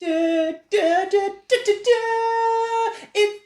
It's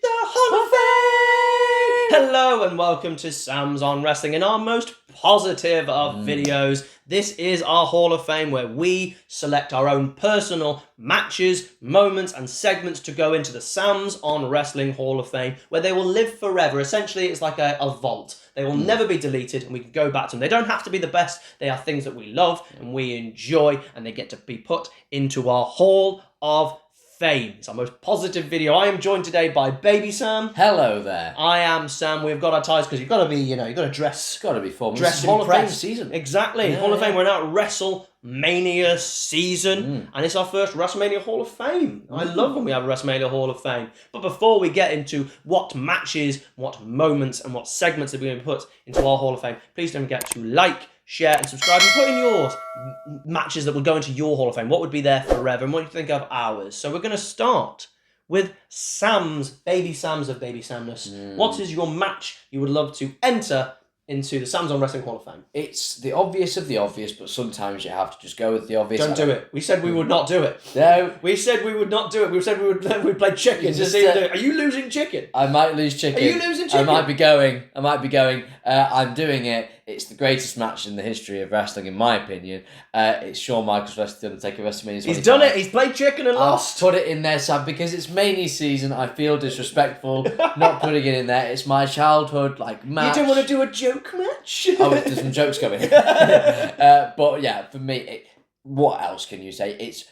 the Hall of Fame! Hello and welcome to Sam's on Wrestling in our most positive of videos. This is our Hall of Fame where we select our own personal matches, moments and segments to go into the Sam's on Wrestling Hall of Fame where they will live forever. Essentially, it's like a vault. They will never be deleted and we can go back to them. They don't have to be the best. They are things that we love and we enjoy and they get to be put into our Hall of Fame. It's our most positive video. I am joined today by Baby Sam. Hello there. I am Sam. We've got our ties because you've got to be, you've got to dress. Got to be formal. Dress Hall of Fame impressed. season. Exactly. Yeah, Hall of Fame. yeah. We're now at Wrestlemania season. And it's our first Wrestlemania Hall of Fame. I love when we have a Wrestlemania Hall of Fame. But before we get into what matches, what moments, and what segments that we're going to put into our Hall of Fame, please don't forget to like, share and subscribe and put in yours matches that would go into your Hall of Fame. What would be there forever and what do you think of ours? So we're going to start with Sam's, Baby Sam's of Baby Samness. What is your match you would love to enter into the Sam's on Wrestling Hall of Fame? It's the obvious of the obvious, but sometimes you have to just go with the obvious. Don't do it. We said we would not do it. No. We said we would not do it. We said we'd play chicken to Just, see who do it. Are you losing chicken? I might lose chicken. Are you losing chicken? I might be going. I'm doing it. It's the greatest match in the history of wrestling, in my opinion. It's Shawn Michaels versus The Undertaker WrestleMania 25. He's done it. He's played chicken and lost. Put it in there, Sam, because it's Mania season. I feel disrespectful not putting it in there. It's my childhood match. You don't want to do a joke match? Oh, there's some jokes coming. But yeah, for me, what else can you say? It's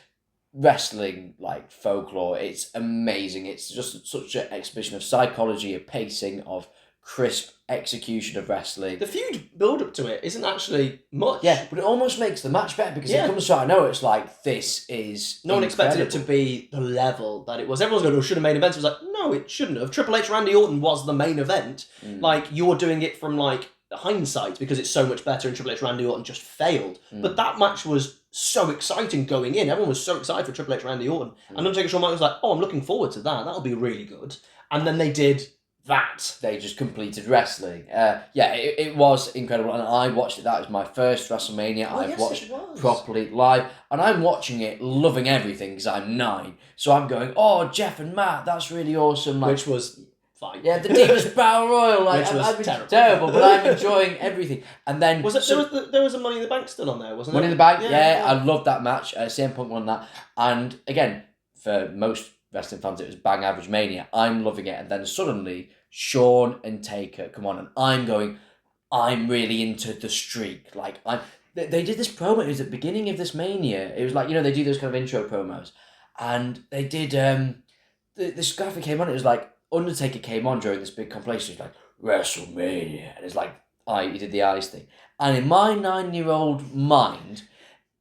wrestling folklore. It's amazing. It's just such an exhibition of psychology, of pacing, of crisp execution of wrestling. The feud build up to it isn't actually much. Yeah, but it almost makes the match better because it comes to, I know it's this is no one expected it to be the level that it was. Everyone's going, should have main event. It was like, no, it shouldn't have. Triple H Randy Orton was the main event. You're doing it from hindsight because it's so much better and Triple H Randy Orton just failed. But that match was so exciting going in. Everyone was so excited for Triple H Randy Orton. And Undertaker Shawn Michaels was like, oh, I'm looking forward to that. That'll be really good. And then they did that. They just completed wrestling. It was incredible. And I watched it. That was my first WrestleMania I've watched properly live. And I'm watching it, loving everything because I'm 9. So I'm going, oh, Jeff and Matt, that's really awesome. Which was fine. Yeah, the Divas Battle Royal. Which was terrible, but I'm enjoying everything. And then there was a Money in the Bank still on there, wasn't there? Money in the Bank, yeah. I loved that match. CM Punk won that. And again, for most wrestling fans, it was bang average Mania. I'm loving it. And then suddenly, Shawn and Taker come on, and I'm really into the streak. They did this promo. It was at the beginning of this Mania. It was they do those kind of intro promos. And they did, this graphic came on, it was Undertaker came on during this big compilation. He's like, WrestleMania. And it's he did the eyes thing. And in my 9-year-old mind,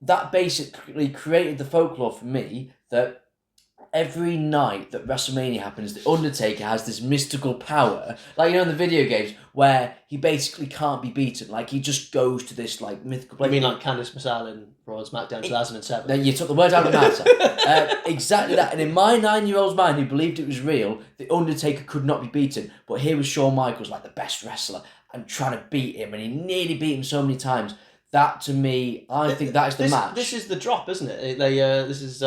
that basically created the folklore for me that every night that WrestleMania happens, the Undertaker has this mystical power. In the video games, where he basically can't be beaten. He just goes to this, mythical place. You mean Candice Massal in Raw SmackDown 2007? Then you took the words out of my mouth. Exactly that. And in my 9-year-old's mind, who believed it was real, the Undertaker could not be beaten. But here was Shawn Michaels, the best wrestler, and trying to beat him. And he nearly beat him so many times. That, to me, I think that is the match. This is the drop, isn't it? This is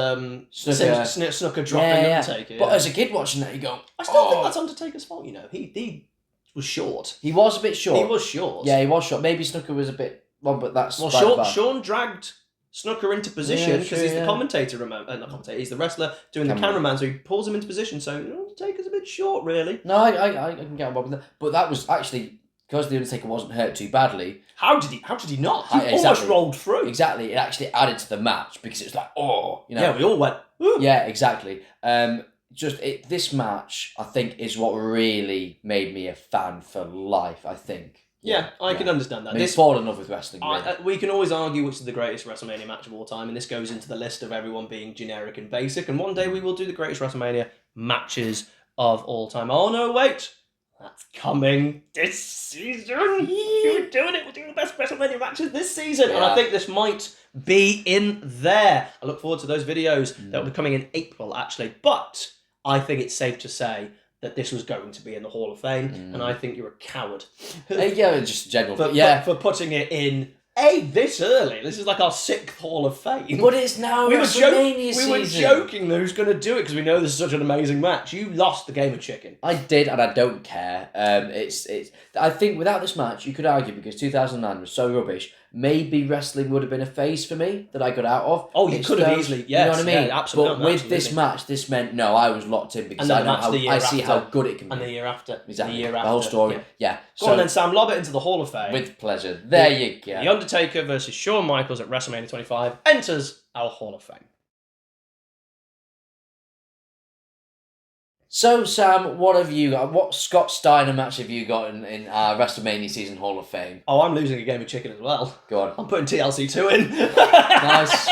Snooker dropping Undertaker. But as a kid watching that, you go, I still think that's Undertaker's fault, He was short. He was a bit short. He was short. Yeah, he was short. Maybe Snooker was a bit long, but that's... Shawn dragged Snooker into position because he's the commentator, not commentator, he's the wrestler doing the cameraman, so he pulls him into position, so Undertaker's a bit short, really. No, I can get on board with that. But that was actually... Because the Undertaker wasn't hurt too badly. How did he not? He almost rolled through. Exactly. It actually added to the match because it was Yeah, we all went, ooh. Yeah, exactly. This match, I think, is what really made me a fan for life, I think. Yeah, I can understand that. Fall in love with wrestling. Really. We can always argue which is the greatest WrestleMania match of all time, and this goes into the list of everyone being generic and basic, and one day we will do the greatest WrestleMania matches of all time. Oh, no, wait. That's coming this season. We're doing it. We're doing the best WrestleMania matches this season. Yeah. And I think this might be in there. I look forward to those videos that will be coming in April, actually. But I think it's safe to say that this was going to be in the Hall of Fame. And I think you're a coward. Yeah, just general. For putting it in this early. This is like our 6th Hall of Fame. But it's now WrestleMania season. We were joking that who's going to do it because we know this is such an amazing match. You lost the game of chicken. I did, and I don't care. It's. I think without this match, you could argue because 2009 was so rubbish. Maybe wrestling would have been a phase for me that I got out of. Oh, you could have easily, yes. You know what I mean? Yeah, absolutely. But with this match, this meant, no, I was locked in because I see how good it can be. And the year after. Exactly. The year the after. whole story. Yeah. Go on then, Sam, lob it into the Hall of Fame. With pleasure. There you go. The Undertaker versus Shawn Michaels at WrestleMania 25 enters our Hall of Fame. So, Sam, what have you got? What Scott Steiner match have you got in our WrestleMania season Hall of Fame? Oh, I'm losing a game of chicken as well. Go on. I'm putting TLC 2 in. Nice.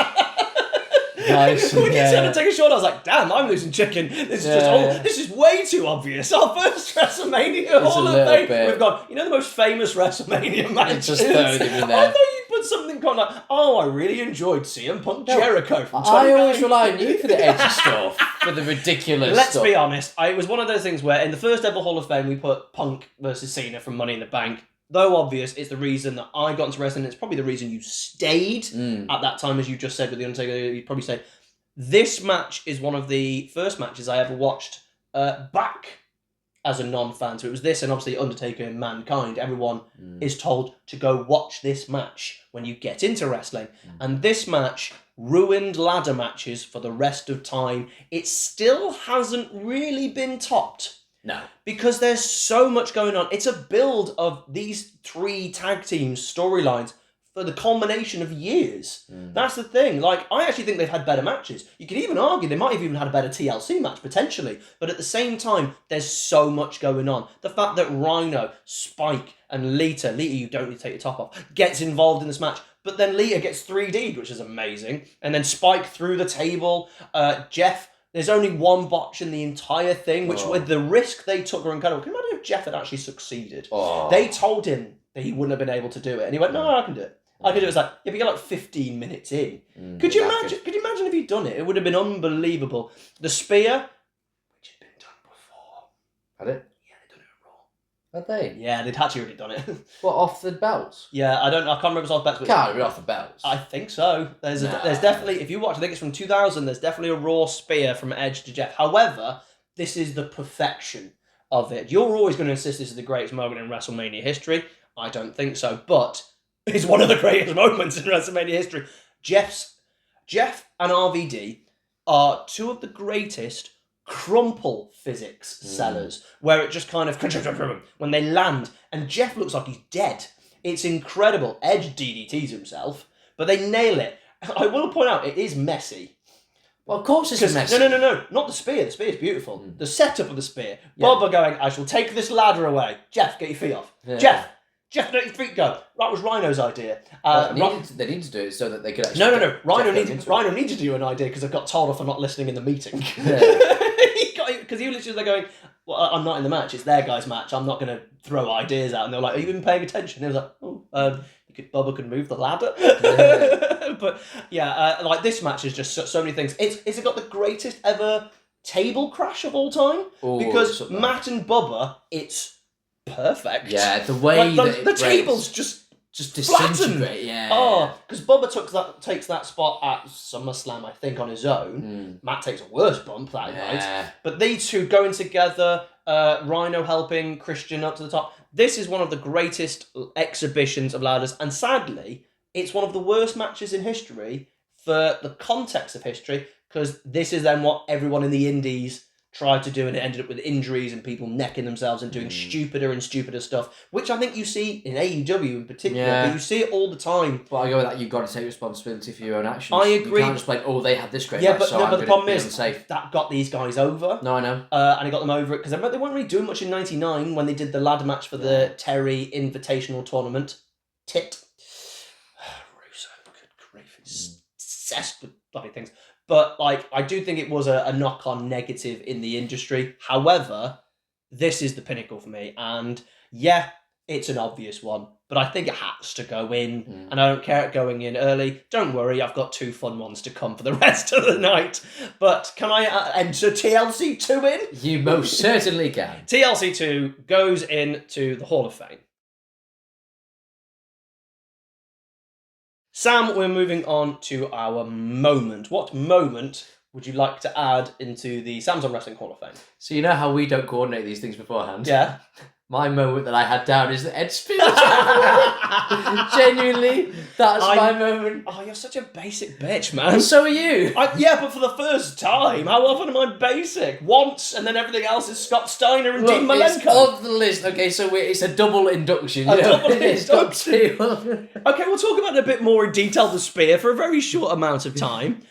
Nice. When you said to take a shot, I was like, damn, I'm losing chicken. This is this is way too obvious. Our first WrestleMania Hall of Fame. We've got, the most famous WrestleMania matches. Just throwing it in there. I thought you put something kind of like, I really enjoyed CM Punk Jericho from 2009. I always rely on you for the edgy stuff, for the ridiculous Let's stuff. be honest, it was one of those things where in the first ever Hall of Fame, we put Punk versus Cena from Money in the Bank. Though obvious, it's the reason that I got into wrestling. It's probably the reason you stayed at that time, as you just said with The Undertaker. You'd probably say, this match is one of the first matches I ever watched back as a non-fan. So it was this and obviously Undertaker and Mankind. Everyone is told to go watch this match when you get into wrestling. And this match ruined ladder matches for the rest of time. It still hasn't really been topped. No. Because there's so much going on. It's a build of these 3 tag teams storylines for the culmination of years. That's the thing. Like, I actually think they've had better matches. You could even argue they might have even had a better TLC match, potentially. But at the same time, there's so much going on. The fact that Rhino, Spike, and Lita, you don't need to take your top off, gets involved in this match. But then Lita gets 3D'd, which is amazing. And then Spike through the table. Jeff, there's only one botch in the entire thing, which with the risk they took were incredible. Can you imagine if Jeff had actually succeeded? They told him that he wouldn't have been able to do it. And he went, no, I can do it. I could do it. It's like, if you get like 15 minutes in. Could you imagine if he'd done it? It would have been unbelievable. The spear, which had been done before. Had it? Yeah, they'd done it at Raw. Had they? Yeah, they'd actually already done it. What, off the belts? Yeah, I can't remember if it's off the belts. Can't have been off the belts. I think so. There's definitely, if you watch, I think it's from 2000, there's definitely a Raw spear from Edge to Jeff. However, this is the perfection of it. You're always going to insist this is the greatest moment in WrestleMania history. I don't think so, but it's one of the greatest moments in WrestleMania history. Jeff and RVD are 2 of the greatest crumple physics sellers, where it just kind of, when they land, and Jeff looks like he's dead. It's incredible. Edge DDTs himself, but they nail it. I will point out, it is messy. Well, of course it's messy. No. Not the spear. The spear is beautiful. The setup of the spear. Yeah. Bubba going, I shall take this ladder away. Jeff, get your feet off. Yeah. Jeff, let your feet go. That was Rhino's idea. They need to do it so that they could actually... No. Rhino needed to do an idea because I got told off for not listening in the meeting. Because he was literally going, well, I'm not in the match. It's their guy's match. I'm not going to throw ideas out. And they were like, are you even paying attention? And he was like, Bubba could move the ladder. But like this match is just so many things. It's got the greatest ever table crash of all time. Because Matt and Bubba, it's perfect. Yeah, the way that the tables just disintegrate. Yeah. Oh, because Bubba takes that spot at SummerSlam, I think, on his own. Matt takes a worse bump that night. But these 2 going together, Rhino helping Christian up to the top. This is one of the greatest exhibitions of ladders, and sadly, it's one of the worst matches in history for the context of history, because this is then what everyone in the indies tried to do, and it ended up with injuries and people necking themselves and doing stupider and stupider stuff, which I think you see in AEW in particular, but you see it all the time. But I go with that, you've got to take responsibility for your own actions. I agree. You can't just like, they had this great match, but the problem is unsafe. That got these guys over. No, I know. And it got them over it, because they weren't really doing much in 99 when they did the ladder match for the Terry Invitational Tournament. Russo, good grief, he's obsessed with bloody things. But like, I do think it was a knock-on negative in the industry. However, this is the pinnacle for me. And yeah, it's an obvious one. But I think it has to go in. And I don't care it going in early. Don't worry, I've got 2 fun ones to come for the rest of the night. But can I enter TLC 2 in? You most certainly can. TLC 2 goes into the Hall of Fame. Sam, we're moving on to our moment. What moment would you like to add into the Sam's on Wrestling Hall of Fame? So you know how we don't coordinate these things beforehand? Yeah. My moment that I had down is the Ed Spears. Genuinely, that's my moment. Oh, you're such a basic bitch, man. So are you. Yeah, but for the first time. How often am I basic? Once, and then everything else is Scott Steiner and Dean Malenko. It's on the list. Okay, so it's a double induction. Double induction. Okay, we'll talk about it a bit more in detail, the spear, for a very short amount of time.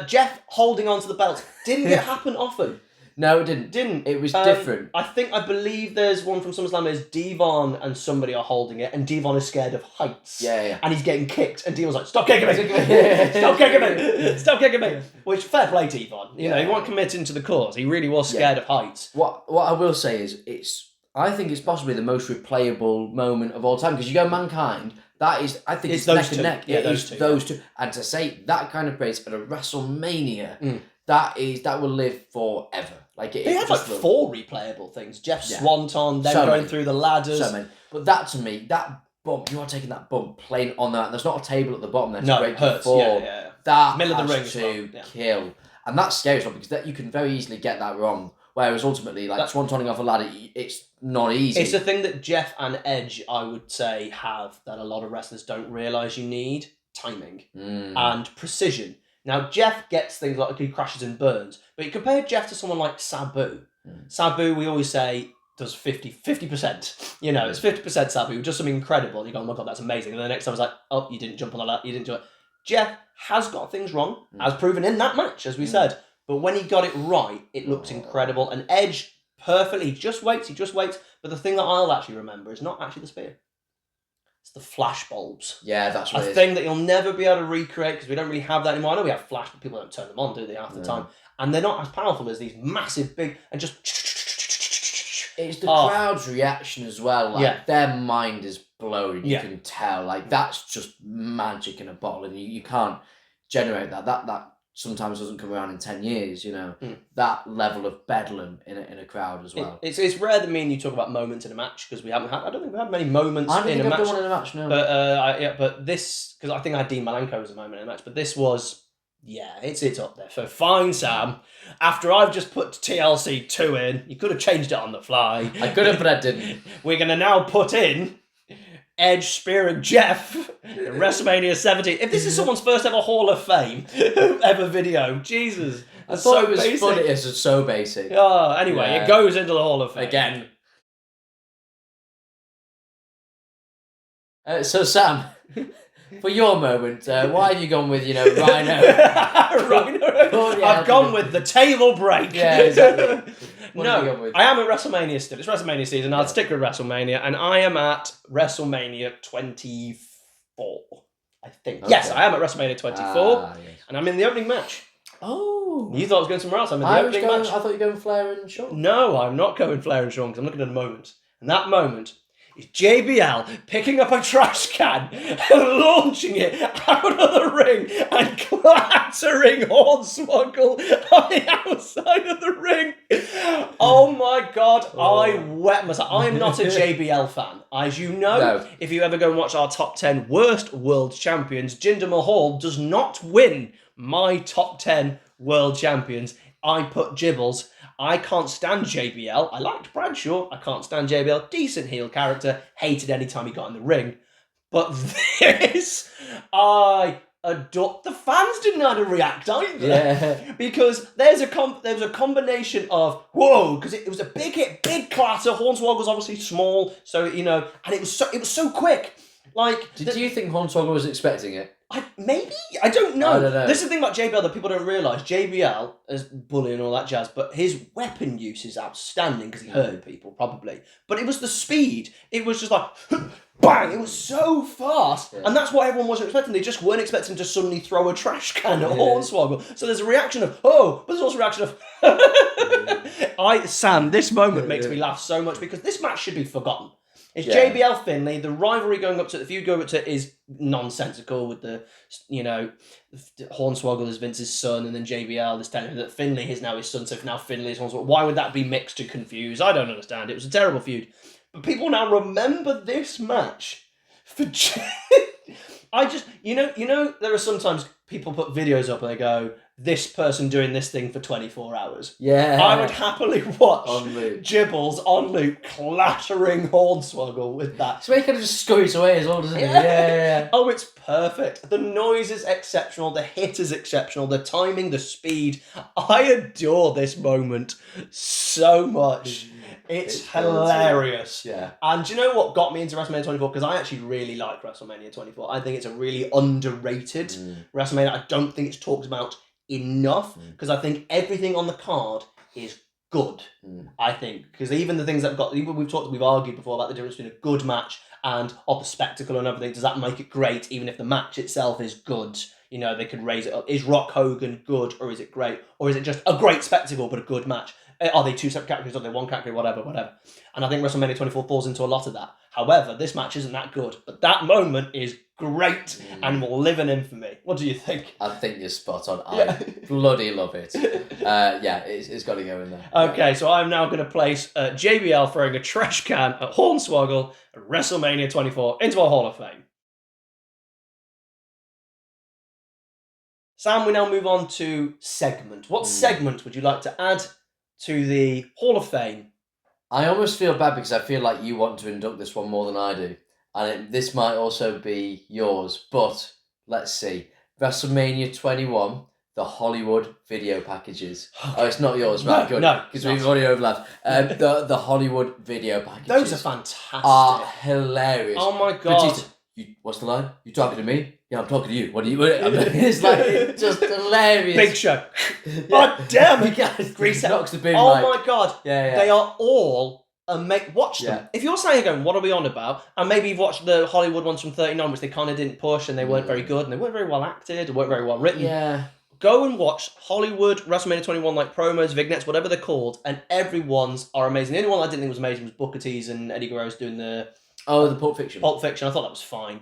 Jeff holding onto the belt. Didn't it happen often? No, it didn't. It was different. I believe there's one from SummerSlam. There's Devon and somebody are holding it, and Devon is scared of heights. Yeah. And he's getting kicked, and Devon's like, "Stop kicking me! Stop kicking me! Stop kicking me!" Which fair play, Devon. You know, he wasn't committing to the cause. He really was scared of heights. What I will say is, I think it's possibly the most replayable moment of all time, because you go Mankind. That is, I think it's neck and neck. Yeah, those two. And to say that kind of praise at a WrestleMania, that will live forever. They had like 4 replayable things. Jeff's Swanton, then going through the ladders. So many. But that to me, that bump, you are taking that bump, playing on that. There's not a table at the bottom there. No, it hurts. Yeah. That middle of the ring has to kill. And that's scary as well, because that you can very easily get that wrong. Whereas ultimately, like Swantoning off a ladder, it's not easy. It's a thing that Jeff and Edge, I would say, have that a lot of wrestlers don't realise you need. Timing and precision. Now, Jeff gets things like he crashes and burns, but you compare Jeff to someone like Sabu. Sabu, we always say, does 50%. You know, it's 50% Sabu, just something incredible. And you go, oh my God, that's amazing. And the next time it's like, oh, you didn't jump on the ladder, you didn't do it. Jeff has got things wrong, as proven in that match, as we said. But when he got it right, it looks incredible. And Edge, perfectly, he just waits. But the thing that I'll actually remember is not actually the spear. It's the flash bulbs. Yeah, that's what a thing that you'll never be able to recreate because we don't really have that anymore. I know we have flash, but people don't turn them on, do they, half the time? And they're not as powerful as these massive, big, and just... It's the crowd's reaction as well. Like, their mind is blown. You can tell. Like, that's just magic in a bottle, and you can't generate that. That sometimes doesn't come around in 10 years, you know. That level of bedlam in a crowd as well. It's rare that me and you talk about moments in a match because we haven't had. I don't think we've had many moments in a match. I don't think I've done one in a match, no. But this, because I think I had Dean Malenko as a moment in a match, but this was, it's up there. So fine, Sam. After I've just put TLC 2 in, you could have changed it on the fly. I could have, but I didn't. We're going to now put in Edge spearing Jeff in WrestleMania 17. If this is someone's first ever Hall of Fame ever video, Jesus. I thought it was basic. Funny. It's so basic. Anyway, it goes into the Hall of Fame. Again. So, Sam, for your moment, why have you gone with, Rhino? Rhino? I've gone with the table break. Yeah, exactly. I am at WrestleMania still. It's WrestleMania season. I'll stick with WrestleMania, and I am at WrestleMania 24, I think. Okay. Yes, I am at WrestleMania 24, and I'm in the opening match. Oh. You thought I was going somewhere else. I'm in the opening match. I thought you were going Flair and Shawn. No, I'm not going Flair and Shawn, because I'm looking at a moment. And that moment is JBL picking up a trash can and launching it out of the ring and clattering Hornswoggle on the outside of the ring. Oh my God, I wet myself. I am not a JBL fan. As you know, if you ever go and watch our top 10 worst world champions, Jinder Mahal does not win my top 10 world champions. I put Gibbles. I can't stand JBL. I liked Bradshaw. I can't stand JBL. Decent heel character. Hated any time he got in the ring. But this, I adore. The fans didn't know how to react either. Yeah. Because there's a combination of, whoa, because it was a big hit, big clatter. Hornswoggle's obviously small, so, and it was so quick. Like, did you think Hornswoggle was expecting it? Maybe? I don't know. This is the thing about JBL that people don't realise. JBL is bullying and all that jazz, but his weapon use is outstanding because he hurt people, probably. But it was the speed. It was just like, bang! It was so fast. Yeah. And that's what everyone wasn't expecting. They just weren't expecting to suddenly throw a trash can at Hornswoggle. So there's a reaction of, oh, but there's also a reaction of, Sam, this moment makes me laugh so much because this match should be forgotten. It's JBL Finlay. The rivalry going up to the feud going up to is nonsensical with the, Hornswoggle is Vince's son, and then JBL is telling him that Finlay is now his son, so now Finlay is Hornswoggle. Why would that be mixed and confused? I don't understand. It was a terrible feud. But people now remember this match for I just, there are sometimes people put videos up and they go, this person doing this thing for 24 hours. Yeah. I would happily watch On loop. Gibbles on loop clattering Hornswoggle with that. So he kind of just scurries away as well, doesn't he? Yeah. Oh, it's perfect. The noise is exceptional. The hit is exceptional. The timing, the speed. I adore this moment so much. It's hilarious. Yeah. And do you know what got me into WrestleMania 24? Because I actually really like WrestleMania 24. I think it's a really underrated WrestleMania. I don't think it's talked about enough because I think everything on the card is good. I think because even the things that we've argued before about the difference between a good match and of the spectacle and everything. Does that make it great even if the match itself is good? They could raise it up. Is Rock Hogan good or is it great? Or is it just a great spectacle but a good match? Are they two separate categories? Are they one category? Whatever. And I think WrestleMania 24 falls into a lot of that. However, this match isn't that good. But that moment is great and will live in infamy. What do you think? I think you're spot on. I bloody love it. It's got to go in there. Okay, so I'm now going to place JBL throwing a trash can at Hornswoggle at WrestleMania 24 into our Hall of Fame. Sam, we now move on to segment. What segment would you like to add to the Hall of Fame? I almost feel bad because I feel like you want to induct this one more than I do. And this might also be yours. But let's see. WrestleMania 21, the Hollywood video packages. Oh, it's not yours, right? Good. No. Because we've already overlapped. The Hollywood video packages. Those are fantastic. Are hilarious. Oh my God. Batista, what's the line? You talking to me? Yeah, I'm talking to you. What are you? It's like just hilarious. Big Show. God damn it. Grease knocks the bin. Oh right. my God. Yeah. They are all watch them. Yeah. If you're saying going, what are we on about? And maybe you've watched the Hollywood ones from 39, which they kind of didn't push and they weren't very good and they weren't very well acted or weren't very well written. Yeah. Go and watch Hollywood WrestleMania 21, like promos, vignettes, whatever they're called, and everyone's are amazing. The only one I didn't think was amazing was Booker T's and Eddie Guerrero's doing the Pulp Fiction. Pulp Fiction. I thought that was fine.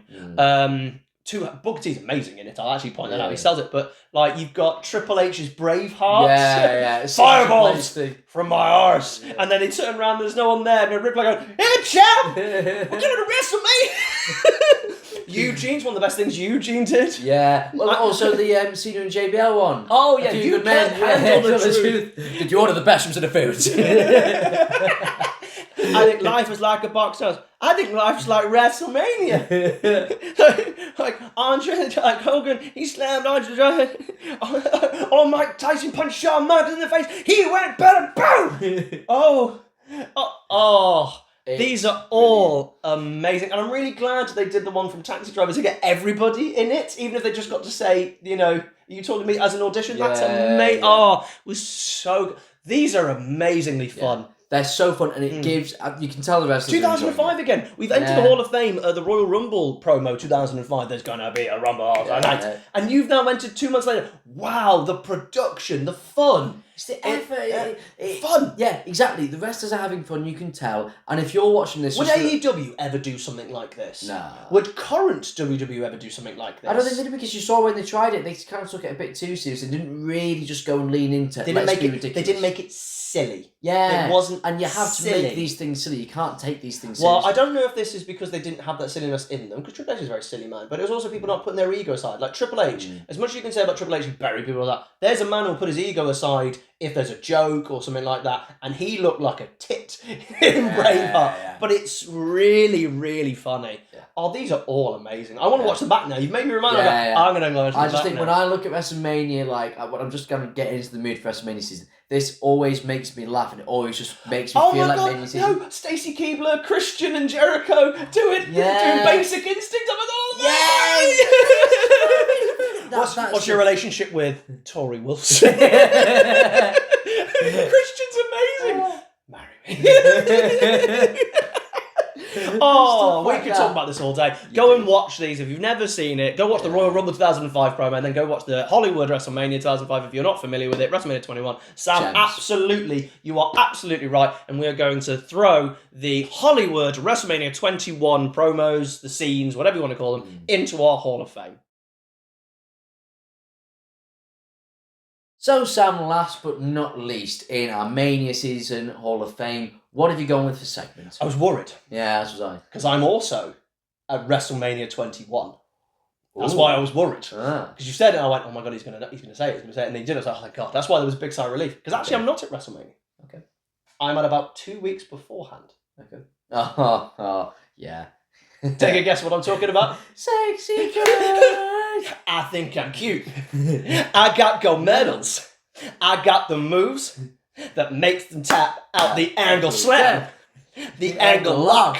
Booker T's amazing in it. I'll actually point that out. He sells it, but like you've got Triple H's Braveheart. Yeah. Fireballs from my arse, and then he turned around. There's no one there. And Ripley going, "Hey champ, we're going to WrestleMania." Eugene's one of the best things Eugene did. Yeah. Well, also the Cena and JBL one. Oh yeah, you can't handle the truth. Did you order the best from interference? I think life is like a box house. I think life's like WrestleMania. like Andre, like Hogan, he slammed Andre. Oh, Mike Tyson punched Shawn Michaels in the face. He went better. Boom. These are all amazing, and I'm really glad they did the one from Taxi Driver to get everybody in it, even if they just got to say, you talking to me as an audition. That's amazing. Oh, it was so good. These are amazingly fun. Yeah. They're so fun, and it gives, you can tell the rest of 2005 again. We've entered the Hall of Fame, the Royal Rumble promo 2005. There's going to be a Rumble tonight. And you've now entered 2 months later. Wow, the production, the fun. It's the effort. Fun. Yeah, exactly. The wrestlers are having fun, you can tell. And if you're watching this... Would AEW ever do something like this? No. Would current WWE ever do something like this? I don't think they did, because you saw when they tried it, they kind of took it a bit too serious and didn't really just go and lean into it. They didn't make it silly. Yeah. It wasn't And you have silly. to make these things silly. You can't take these things seriously. Well, I don't know if this is because they didn't have that silliness in them, because Triple H is a very silly man, but it was also people not putting their ego aside. Like Triple H, as much as you can say about Triple H, you bury people like that. There's a man who'll put his ego aside if there's a joke or something like that, and he looked like a tit in Braveheart. Yeah. But it's really, really funny. Yeah. Oh, these are all amazing. I want to watch them back now. You've made me remind me. I'm going to go watch them back. I just think when I look at WrestleMania, like I'm just going to get into the mood for WrestleMania season. This always makes me laugh, and it always just makes me feel like Mania season. No, Stacy Keibler, Christian, and Jericho doing Basic Instinct. What's your relationship with Tori Wilson? Christian's amazing. Marry me. We could talk about this all day. Go and watch these if you've never seen it. Go watch the Royal Rumble 2005 promo, and then go watch the Hollywood WrestleMania 2005 if you're not familiar with it. WrestleMania 21. Sam, you are absolutely right, and we are going to throw the Hollywood WrestleMania 21 promos, the scenes, whatever you want to call them, into our Hall of Fame. So, Sam, last but not least, in our Mania season Hall of Fame, what have you gone with for segment? I was worried. Yeah, as was I. Because I'm also at WrestleMania 21. That's why I was worried. Ah. Because you said it, and I went, oh my God, he's going to say it, and he did it. I was like, oh my God. That's why there was a big sigh of relief. Because actually, I'm not at WrestleMania. Okay. I'm at about 2 weeks beforehand. Okay. Oh, yeah. Take a guess what I'm talking about. Sexy girl. I think I'm cute. I got gold medals. I got the moves that makes them tap out the angle slam, the angle lock.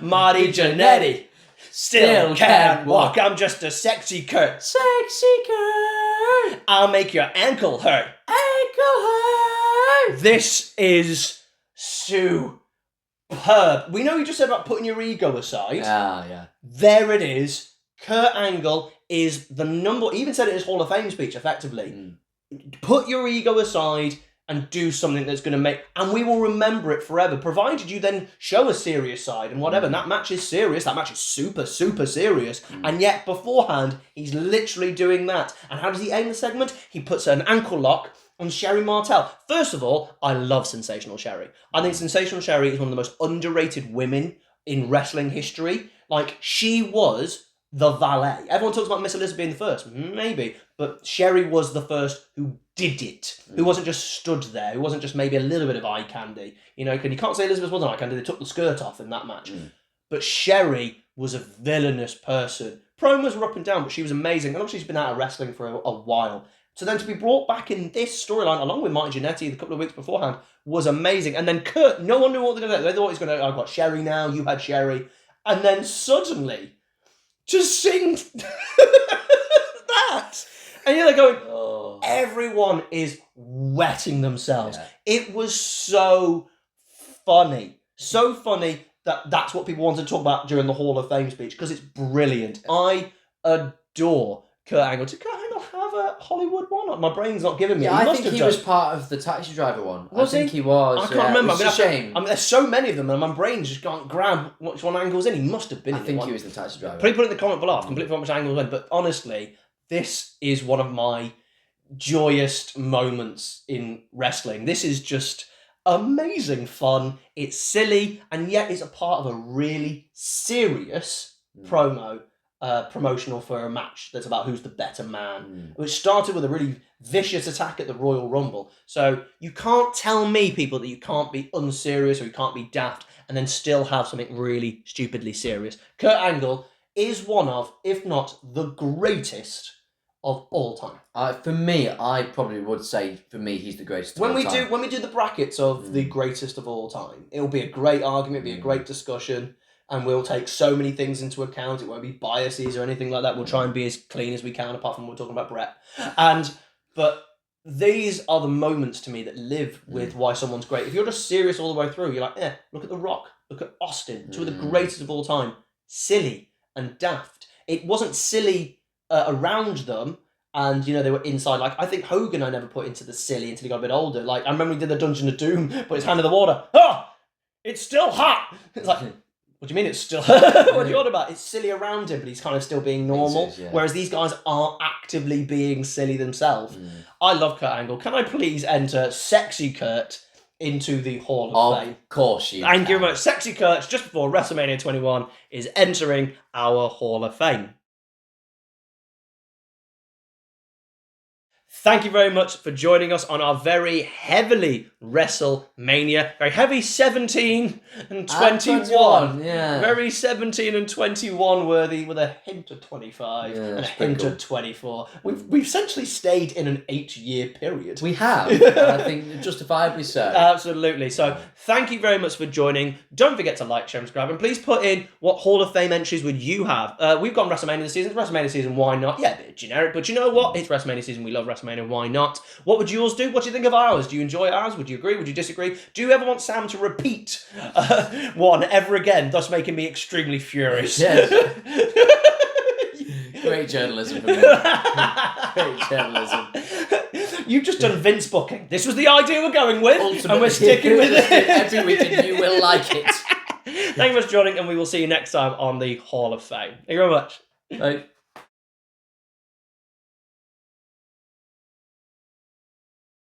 Marty Jannetty still can't walk. I'm just a sexy Kurt. Sexy girl. I'll make your ankle hurt. Ankle hurt. This is superb. We know you just said about putting your ego aside. Ah, yeah. There it is. Kurt Angle is the number. He even said it in his Hall of Fame speech, effectively. Put your ego aside and do something that's going to make... And we will remember it forever, provided you then show a serious side and whatever. And that match is serious. That match is super, super serious. And yet, beforehand, he's literally doing that. And how does he end the segment? He puts an ankle lock on Sherry Martel. First of all, I love Sensational Sherry. I think Sensational Sherry is one of the most underrated women in wrestling history. Like, she was the valet. Everyone talks about Miss Elizabeth being the first. Maybe. But Sherry was the first who did it. Who wasn't just stood there. Who wasn't just maybe a little bit of eye candy. You know, you can't say Elizabeth wasn't eye candy. They took the skirt off in that match. But Sherry was a villainous person. Promos were up and down, but she was amazing. And obviously she's been out of wrestling for a while. So then to be brought back in this storyline, along with Marty Jannetty a couple of weeks beforehand, was amazing. And then Kurt, no one knew what they were going to do. They thought he was going to, I've got Sherry now, you had Sherry. And then suddenly, just sing that. And you're like going, everyone is wetting themselves. Yeah. It was so funny. So funny that that's what people wanted to talk about during the Hall of Fame speech, because it's brilliant. I adore Kurt Angle. Did Kurt Angle have a Hollywood one? My brain's not giving me. Yeah, I think he was part of the Taxi Driver one. I think he was. I can't remember. It's a shame. I mean, there's so many of them, and my brain just can't grab which one Angle's in. He must have been in I think one. He was the Taxi Driver. Please put it in the comment below. I've completely forgot which Angle's in. But honestly, this is one of my joyous moments in wrestling. This is just amazing fun. It's silly, and yet it's a part of a really serious promotional for a match that's about who's the better man, which started with a really vicious attack at the Royal Rumble. So you can't tell me, people, that you can't be unserious or you can't be daft and then still have something really stupidly serious. Kurt Angle is one of, if not the greatest of all time. For me, I probably would say, for me, he's the greatest of all time. When we do the brackets of the greatest of all time, it'll be a great argument, it'll be a great discussion, and we'll take so many things into account. It won't be biases or anything like that. We'll try and be as clean as we can, apart from when we're talking about Brett. But these are the moments to me that live with why someone's great. If you're just serious all the way through, you're like, look at The Rock, look at Austin, two of the greatest of all time. Silly and daft. It wasn't silly around them, and they were inside. Like, I think Hogan I never put into the silly until he got a bit older. Like, I remember he did the Dungeon of Doom, put his hand in the water. It's still hot. It's like, what do you mean it's still what are you on about? It's silly around him, but he's kind of still being normal. Whereas these guys are actively being silly themselves. I love Kurt Angle. Can I please enter Sexy Kurt into the Hall of Fame? Of course you Thank you very much. Sexy Kurt, just before WrestleMania 21, is entering our Hall of Fame. Thank you very much for joining us on our very heavily WrestleMania, very heavy 17 and 21. Yeah. Very 17 and 21 worthy, with a hint of 25 and a hint of 24. We've essentially stayed in an 8-year period. We have, and I think justifiably so. Absolutely. So thank you very much for joining. Don't forget to like, share, and subscribe, and please put in what Hall of Fame entries would you have. We've got WrestleMania this season. It's WrestleMania season, why not? Yeah, a bit generic, but you know what? It's WrestleMania season. We love WrestleMania. Why not? What would yours do? What do you think of ours? Do you enjoy ours? Would you agree? Would you disagree? Do you ever want Sam to repeat one ever again, thus making me extremely furious? Yes. Great journalism from you. Great journalism. You've just done Vince booking. This was the idea we're going with, and we're sticking with it. Every week, and you will like it. Thank you for joining, and we will see you next time on the Hall of Fame. Thank you very much. Bye.